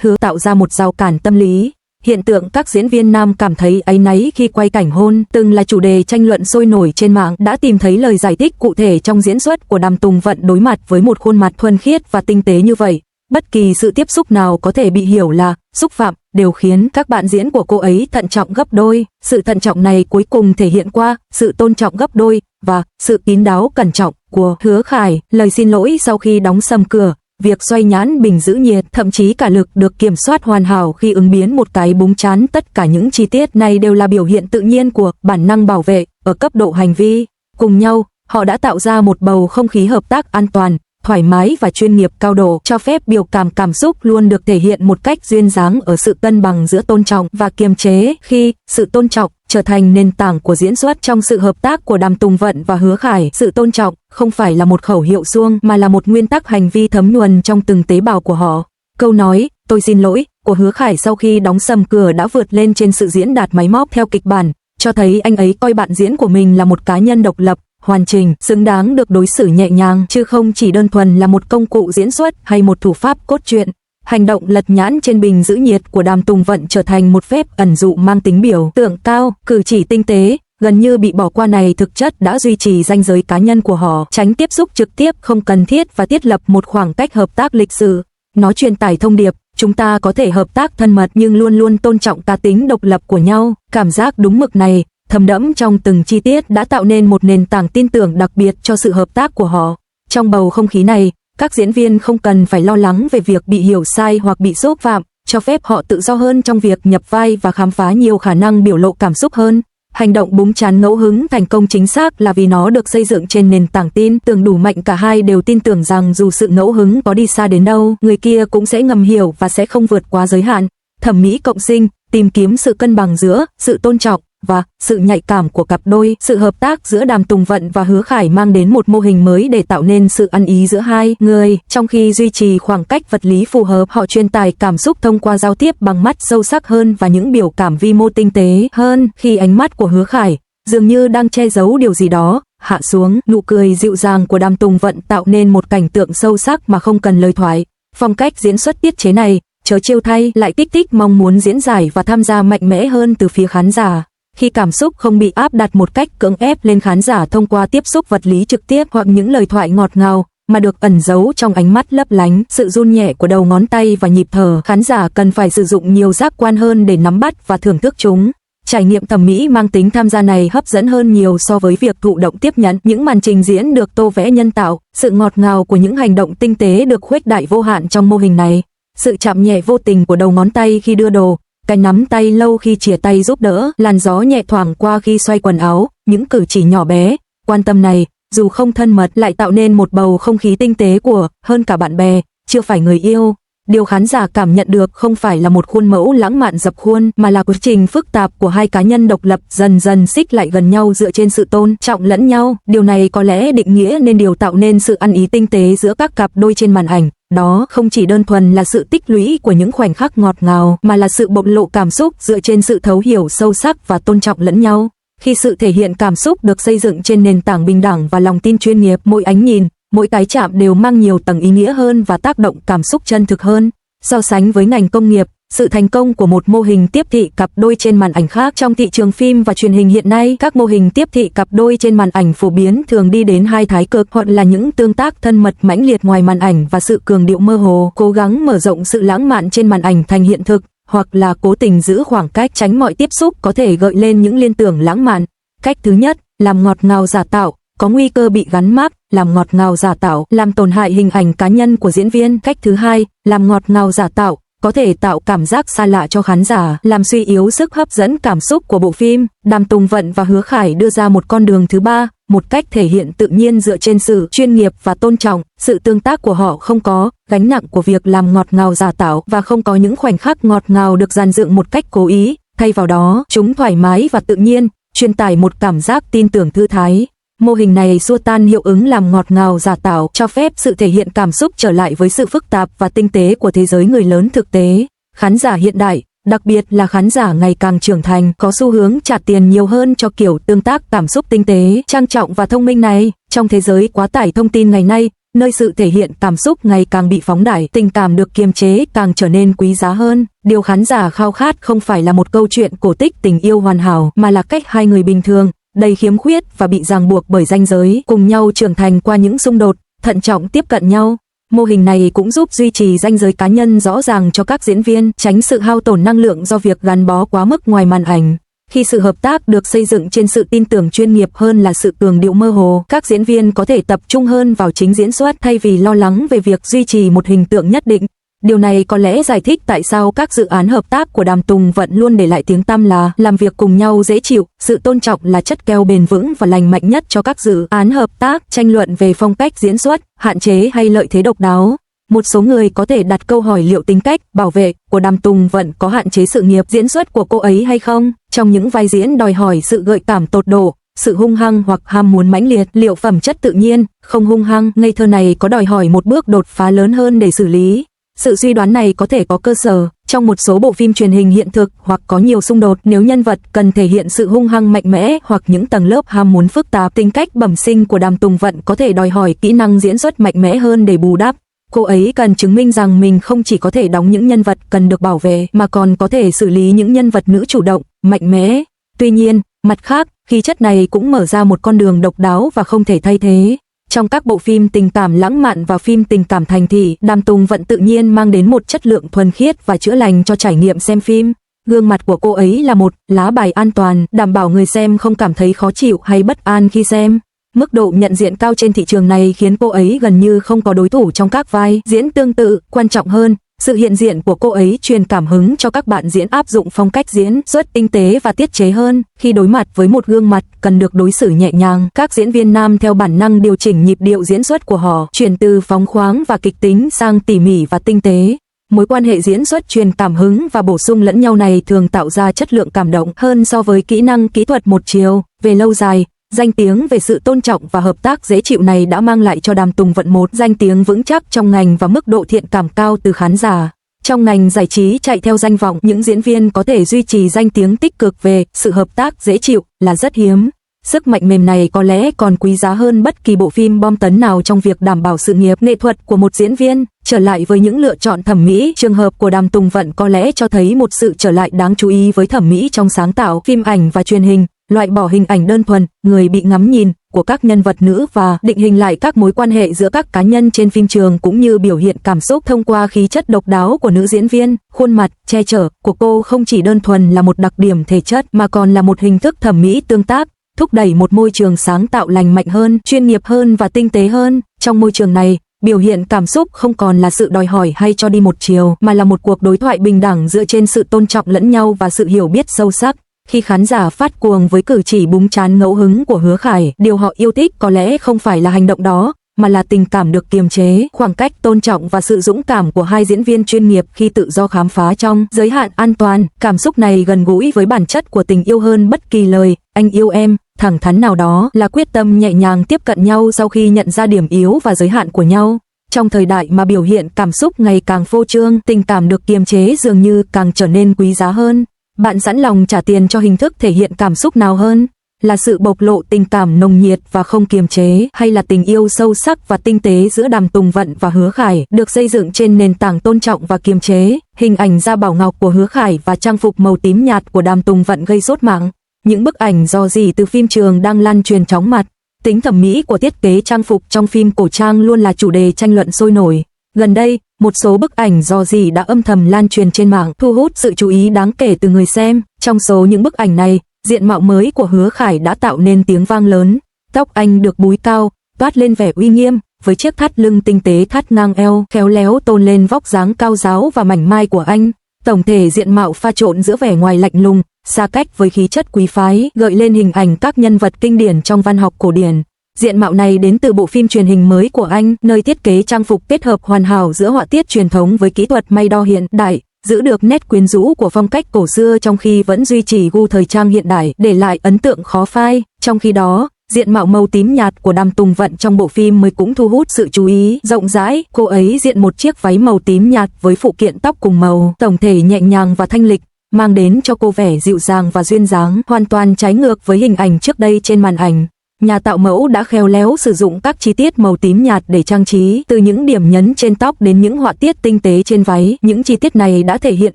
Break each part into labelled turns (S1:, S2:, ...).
S1: thứ tạo ra một rào cản tâm lý. Hiện tượng các diễn viên nam cảm thấy áy náy khi quay cảnh hôn từng là chủ đề tranh luận sôi nổi trên mạng, đã tìm thấy lời giải thích cụ thể trong diễn xuất của Đàm Tùng Vận đối mặt với một khuôn mặt thuần khiết và tinh tế như vậy. Bất kỳ sự tiếp xúc nào có thể bị hiểu là xúc phạm đều khiến các bạn diễn của cô ấy thận trọng gấp đôi. Sự thận trọng này cuối cùng thể hiện qua sự tôn trọng gấp đôi và sự kín đáo cẩn trọng của Hứa Khải. Lời xin lỗi sau khi đóng sầm cửa, việc xoay nhãn bình giữ nhiệt, thậm chí cả lực được kiểm soát hoàn hảo khi ứng biến một cái búng trán, tất cả những chi tiết này đều là biểu hiện tự nhiên của bản năng bảo vệ ở cấp độ hành vi. Cùng nhau, họ đã tạo ra một bầu không khí hợp tác an toàn, thoải mái và chuyên nghiệp cao độ, cho phép biểu cảm xúc luôn được thể hiện một cách duyên dáng ở sự cân bằng giữa tôn trọng và kiềm chế. Khi sự tôn trọng trở thành nền tảng của diễn xuất trong sự hợp tác của Đàm Tùng Vận và Hứa Khải, sự tôn trọng không phải là một khẩu hiệu suông mà là một nguyên tắc hành vi thấm nhuần trong từng tế bào của họ. Câu nói "tôi xin lỗi" của Hứa Khải sau khi đóng sầm cửa đã vượt lên trên sự diễn đạt máy móc theo kịch bản, cho thấy anh ấy coi bạn diễn của mình là một cá nhân độc lập, hoàn chỉnh, xứng đáng được đối xử nhẹ nhàng, chứ không chỉ đơn thuần là một công cụ diễn xuất hay một thủ pháp cốt truyện. Hành động lật nhãn trên bình giữ nhiệt của Đàm Tùng Vận trở thành một phép ẩn dụ mang tính biểu tượng cao, cử chỉ tinh tế, gần như bị bỏ qua này thực chất đã duy trì ranh giới cá nhân của họ, tránh tiếp xúc trực tiếp không cần thiết và thiết lập một khoảng cách hợp tác lịch sự. Nó truyền tải thông điệp, chúng ta có thể hợp tác thân mật nhưng luôn luôn tôn trọng cá tính độc lập của nhau. Cảm giác đúng mực này, thấm đẫm trong từng chi tiết đã tạo nên một nền tảng tin tưởng đặc biệt cho sự hợp tác của họ. Trong bầu không khí này, các diễn viên không cần phải lo lắng về việc bị hiểu sai hoặc bị xúc phạm, cho phép họ tự do hơn trong việc nhập vai và khám phá nhiều khả năng biểu lộ cảm xúc hơn. Hành động búng trán ngẫu hứng thành công chính xác là vì nó được xây dựng trên nền tảng tin tưởng đủ mạnh. Cả hai đều tin tưởng rằng dù sự ngẫu hứng có đi xa đến đâu, người kia cũng sẽ ngầm hiểu và sẽ không vượt quá giới hạn. Thẩm mỹ cộng sinh, tìm kiếm sự cân bằng giữa sự tôn trọng và sự nhạy cảm của cặp đôi. Sự hợp tác giữa Đàm Tùng Vận và Hứa Khải mang đến một mô hình mới để tạo nên sự ăn ý giữa hai người. Trong khi duy trì khoảng cách vật lý phù hợp, họ truyền tải cảm xúc thông qua giao tiếp bằng mắt sâu sắc hơn và những biểu cảm vi mô tinh tế hơn. Khi ánh mắt của Hứa Khải dường như đang che giấu điều gì đó hạ xuống, nụ cười dịu dàng của Đàm Tùng Vận tạo nên một cảnh tượng sâu sắc mà không cần lời thoại. Phong cách diễn xuất tiết chế này chớ trêu thay lại kích thích mong muốn diễn giải và tham gia mạnh mẽ hơn từ phía khán giả. Khi cảm xúc không bị áp đặt một cách cưỡng ép lên khán giả thông qua tiếp xúc vật lý trực tiếp hoặc những lời thoại ngọt ngào, mà được ẩn giấu trong ánh mắt lấp lánh, sự run nhẹ của đầu ngón tay và nhịp thở, khán giả cần phải sử dụng nhiều giác quan hơn để nắm bắt và thưởng thức chúng. Trải nghiệm thẩm mỹ mang tính tham gia này hấp dẫn hơn nhiều so với việc thụ động tiếp nhận. Những màn trình diễn được tô vẽ nhân tạo, sự ngọt ngào của những hành động tinh tế được khuếch đại vô hạn trong mô hình này. Sự chạm nhẹ vô tình của đầu ngón tay khi đưa đồ, cái nắm tay lâu khi chìa tay giúp đỡ, làn gió nhẹ thoảng qua khi xoay quần áo, những cử chỉ nhỏ bé, quan tâm này, dù không thân mật lại tạo nên một bầu không khí tinh tế của hơn cả bạn bè, chưa phải người yêu. Điều khán giả cảm nhận được không phải là một khuôn mẫu lãng mạn dập khuôn, mà là quá trình phức tạp của hai cá nhân độc lập dần dần xích lại gần nhau dựa trên sự tôn trọng lẫn nhau. Điều này có lẽ định nghĩa nên điều tạo nên sự ăn ý tinh tế giữa các cặp đôi trên màn ảnh. Đó không chỉ đơn thuần là sự tích lũy của những khoảnh khắc ngọt ngào, mà là sự bộc lộ cảm xúc dựa trên sự thấu hiểu sâu sắc và tôn trọng lẫn nhau. Khi sự thể hiện cảm xúc được xây dựng trên nền tảng bình đẳng và lòng tin chuyên nghiệp, mỗi ánh nhìn, mỗi cái chạm đều mang nhiều tầng ý nghĩa hơn và tác động cảm xúc chân thực hơn. So sánh với ngành công nghiệp, sự thành công của một mô hình tiếp thị cặp đôi trên màn ảnh khác. Trong thị trường phim và truyền hình hiện nay, các mô hình tiếp thị cặp đôi trên màn ảnh phổ biến thường đi đến hai thái cực, hoặc là những tương tác thân mật mãnh liệt ngoài màn ảnh và sự cường điệu mơ hồ, cố gắng mở rộng sự lãng mạn trên màn ảnh thành hiện thực, hoặc là cố tình giữ khoảng cách tránh mọi tiếp xúc có thể gợi lên những liên tưởng lãng mạn. Cách thứ nhất, làm ngọt ngào giả tạo, có nguy cơ bị gắn mác, làm ngọt ngào giả tạo, làm tổn hại hình ảnh cá nhân của diễn viên. Cách thứ hai, làm ngọt ngào giả tạo, có thể tạo cảm giác xa lạ cho khán giả, làm suy yếu sức hấp dẫn cảm xúc của bộ phim. Đàm Tùng Vận và Hứa Khải đưa ra một con đường thứ ba, một cách thể hiện tự nhiên dựa trên sự chuyên nghiệp và tôn trọng. Sự tương tác của họ không có gánh nặng của việc làm ngọt ngào giả tạo và không có những khoảnh khắc ngọt ngào được dàn dựng một cách cố ý. Thay vào đó, chúng thoải mái và tự nhiên, truyền tải một cảm giác tin tưởng thư thái. Mô hình này xua tan hiệu ứng làm ngọt ngào giả tạo, cho phép sự thể hiện cảm xúc trở lại với sự phức tạp và tinh tế của thế giới người lớn thực tế. Khán giả hiện đại, đặc biệt là khán giả ngày càng trưởng thành, có xu hướng trả tiền nhiều hơn cho kiểu tương tác cảm xúc tinh tế, trang trọng và thông minh này. Trong thế giới quá tải thông tin ngày nay, nơi sự thể hiện cảm xúc ngày càng bị phóng đại, tình cảm được kiềm chế càng trở nên quý giá hơn. Điều khán giả khao khát không phải là một câu chuyện cổ tích tình yêu hoàn hảo, mà là cách hai người bình thường, đầy khiếm khuyết và bị ràng buộc bởi ranh giới, cùng nhau trưởng thành qua những xung đột, thận trọng tiếp cận nhau. Mô hình này cũng giúp duy trì ranh giới cá nhân rõ ràng cho các diễn viên, tránh sự hao tổn năng lượng do việc gắn bó quá mức ngoài màn ảnh. Khi sự hợp tác được xây dựng trên sự tin tưởng chuyên nghiệp hơn là sự cường điệu mơ hồ, các diễn viên có thể tập trung hơn vào chính diễn xuất thay vì lo lắng về việc duy trì một hình tượng nhất định. Điều này có lẽ giải thích tại sao các dự án hợp tác của Đàm Tùng Vận luôn để lại tiếng tăm là làm việc cùng nhau dễ chịu, sự tôn trọng là chất keo bền vững và lành mạnh nhất cho các dự án hợp tác. Tranh luận về phong cách diễn xuất, hạn chế hay lợi thế độc đáo. Một số người có thể đặt câu hỏi liệu tính cách bảo vệ của Đàm Tùng Vận có hạn chế sự nghiệp diễn xuất của cô ấy hay không. Trong những vai diễn đòi hỏi sự gợi cảm tột độ, sự hung hăng hoặc ham muốn mãnh liệt, liệu phẩm chất tự nhiên, không hung hăng, ngây thơ này có đòi hỏi một bước đột phá lớn hơn để xử lý. Sự suy đoán này có thể có cơ sở trong một số bộ phim truyền hình hiện thực hoặc có nhiều xung đột. Nếu nhân vật cần thể hiện sự hung hăng mạnh mẽ hoặc những tầng lớp ham muốn phức tạp, tính cách bẩm sinh của Đàm Tùng Vận có thể đòi hỏi kỹ năng diễn xuất mạnh mẽ hơn để bù đắp. Cô ấy cần chứng minh rằng mình không chỉ có thể đóng những nhân vật cần được bảo vệ mà còn có thể xử lý những nhân vật nữ chủ động, mạnh mẽ. Tuy nhiên, mặt khác, khí chất này cũng mở ra một con đường độc đáo và không thể thay thế. Trong các bộ phim tình cảm lãng mạn và phim tình cảm thành thị, Đàm Tùng Vận tự nhiên mang đến một chất lượng thuần khiết và chữa lành cho trải nghiệm xem phim. Gương mặt của cô ấy là một lá bài an toàn, đảm bảo người xem không cảm thấy khó chịu hay bất an khi xem. Mức độ nhận diện cao trên thị trường này khiến cô ấy gần như không có đối thủ trong các vai diễn tương tự. Quan trọng hơn, sự hiện diện của cô ấy truyền cảm hứng cho các bạn diễn áp dụng phong cách diễn xuất tinh tế và tiết chế hơn. Khi đối mặt với một gương mặt cần được đối xử nhẹ nhàng, các diễn viên nam theo bản năng điều chỉnh nhịp điệu diễn xuất của họ, chuyển từ phóng khoáng và kịch tính sang tỉ mỉ và tinh tế. Mối quan hệ diễn xuất truyền cảm hứng và bổ sung lẫn nhau này thường tạo ra chất lượng cảm động hơn so với kỹ năng kỹ thuật một chiều. Về lâu dài, danh tiếng về sự tôn trọng và hợp tác dễ chịu này đã mang lại cho Đàm Tùng Vận một danh tiếng vững chắc trong ngành và mức độ thiện cảm cao từ khán giả. Trong ngành giải trí chạy theo danh vọng, những diễn viên có thể duy trì danh tiếng tích cực về sự hợp tác dễ chịu là rất hiếm. Sức mạnh mềm này có lẽ còn quý giá hơn bất kỳ bộ phim bom tấn nào trong việc đảm bảo sự nghiệp nghệ thuật của một diễn viên. Trở lại với những lựa chọn thẩm mỹ, trường hợp của Đàm Tùng Vận có lẽ cho thấy một sự trở lại đáng chú ý với thẩm mỹ trong sáng tạo phim ảnh và truyền hình, loại bỏ hình ảnh đơn thuần, người bị ngắm nhìn của các nhân vật nữ và định hình lại các mối quan hệ giữa các cá nhân trên phim trường, cũng như biểu hiện cảm xúc thông qua khí chất độc đáo của nữ diễn viên. Khuôn mặt che chở của cô không chỉ đơn thuần là một đặc điểm thể chất mà còn là một hình thức thẩm mỹ tương tác, thúc đẩy một môi trường sáng tạo lành mạnh hơn, chuyên nghiệp hơn và tinh tế hơn. Trong môi trường này, biểu hiện cảm xúc không còn là sự đòi hỏi hay cho đi một chiều, mà là một cuộc đối thoại bình đẳng dựa trên sự tôn trọng lẫn nhau và sự hiểu biết sâu sắc. Khi khán giả phát cuồng với cử chỉ búng trán ngẫu hứng của Hứa Khải, điều họ yêu thích có lẽ không phải là hành động đó, mà là tình cảm được kiềm chế, khoảng cách tôn trọng và sự dũng cảm của hai diễn viên chuyên nghiệp khi tự do khám phá trong giới hạn an toàn. Cảm xúc này gần gũi với bản chất của tình yêu hơn bất kỳ lời "anh yêu em" thẳng thắn nào đó, là quyết tâm nhẹ nhàng tiếp cận nhau sau khi nhận ra điểm yếu và giới hạn của nhau. Trong thời đại mà biểu hiện cảm xúc ngày càng phô trương, tình cảm được kiềm chế dường như càng trở nên quý giá hơn. Bạn sẵn lòng trả tiền cho hình thức thể hiện cảm xúc nào hơn? Là sự bộc lộ tình cảm nồng nhiệt và không kiềm chế, hay là tình yêu sâu sắc và tinh tế giữa Đàm Tùng Vận và Hứa Khải, được xây dựng trên nền tảng tôn trọng và kiềm chế? Hình ảnh da bảo ngọc của Hứa Khải và trang phục màu tím nhạt của Đàm Tùng Vận gây sốt mạng. Những bức ảnh rò rỉ từ phim trường đang lan truyền chóng mặt. Tính thẩm mỹ của thiết kế trang phục trong phim cổ trang luôn là chủ đề tranh luận sôi nổi. Gần đây, một số bức ảnh rò rỉ đã âm thầm lan truyền trên mạng, thu hút sự chú ý đáng kể từ người xem. Trong số những bức ảnh này, diện mạo mới của Hứa Khải đã tạo nên tiếng vang lớn. Tóc anh được búi cao, toát lên vẻ uy nghiêm, với chiếc thắt lưng tinh tế thắt ngang eo, khéo léo tôn lên vóc dáng cao ráo và mảnh mai của anh. Tổng thể diện mạo pha trộn giữa vẻ ngoài lạnh lùng, xa cách với khí chất quý phái, gợi lên hình ảnh các nhân vật kinh điển trong văn học cổ điển. Diện mạo này đến từ bộ phim truyền hình mới của anh, nơi thiết kế trang phục kết hợp hoàn hảo giữa họa tiết truyền thống với kỹ thuật may đo hiện đại, giữ được nét quyến rũ của phong cách cổ xưa trong khi vẫn duy trì gu thời trang hiện đại, để lại ấn tượng khó phai. Trong khi đó, diện mạo màu tím nhạt của Đàm Tùng Vận trong bộ phim mới cũng thu hút sự chú ý rộng rãi. Cô ấy diện một chiếc váy màu tím nhạt với phụ kiện tóc cùng màu, tổng thể nhẹ nhàng và thanh lịch, mang đến cho cô vẻ dịu dàng và duyên dáng, hoàn toàn trái ngược với hình ảnh trước đây trên màn ảnh. Nhà tạo mẫu đã khéo léo sử dụng các chi tiết màu tím nhạt để trang trí, từ những điểm nhấn trên tóc đến những họa tiết tinh tế trên váy. Những chi tiết này đã thể hiện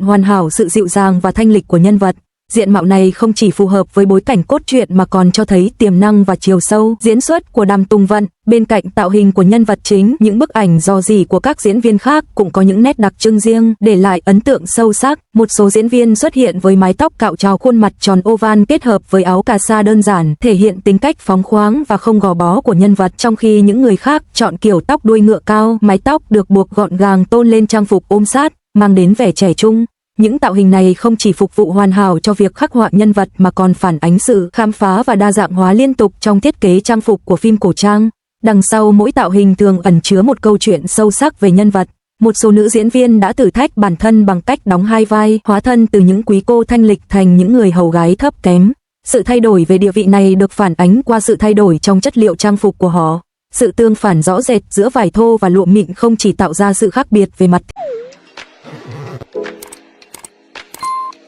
S1: hoàn hảo sự dịu dàng và thanh lịch của nhân vật. Diện mạo này không chỉ phù hợp với bối cảnh cốt truyện mà còn cho thấy tiềm năng và chiều sâu diễn xuất của Đàm Tùng Vận. Bên cạnh tạo hình của nhân vật chính, những bức ảnh rò rỉ của các diễn viên khác cũng có những nét đặc trưng riêng, để lại ấn tượng sâu sắc. Một số diễn viên xuất hiện với mái tóc cạo trào, khuôn mặt tròn oval kết hợp với áo cà sa đơn giản, thể hiện tính cách phóng khoáng và không gò bó của nhân vật, trong khi những người khác chọn kiểu tóc đuôi ngựa cao, mái tóc được buộc gọn gàng tôn lên trang phục ôm sát, mang đến vẻ trẻ trung. Những tạo hình này không chỉ phục vụ hoàn hảo cho việc khắc họa nhân vật mà còn phản ánh sự khám phá và đa dạng hóa liên tục trong thiết kế trang phục của phim cổ trang. Đằng sau mỗi tạo hình thường ẩn chứa một câu chuyện sâu sắc về nhân vật. Một số nữ diễn viên đã thử thách bản thân bằng cách đóng hai vai, hóa thân từ những quý cô thanh lịch thành những người hầu gái thấp kém. Sự thay đổi về địa vị này được phản ánh qua sự thay đổi trong chất liệu trang phục của họ. Sự tương phản rõ rệt giữa vải thô và lụa mịn không chỉ tạo ra sự khác biệt về mặt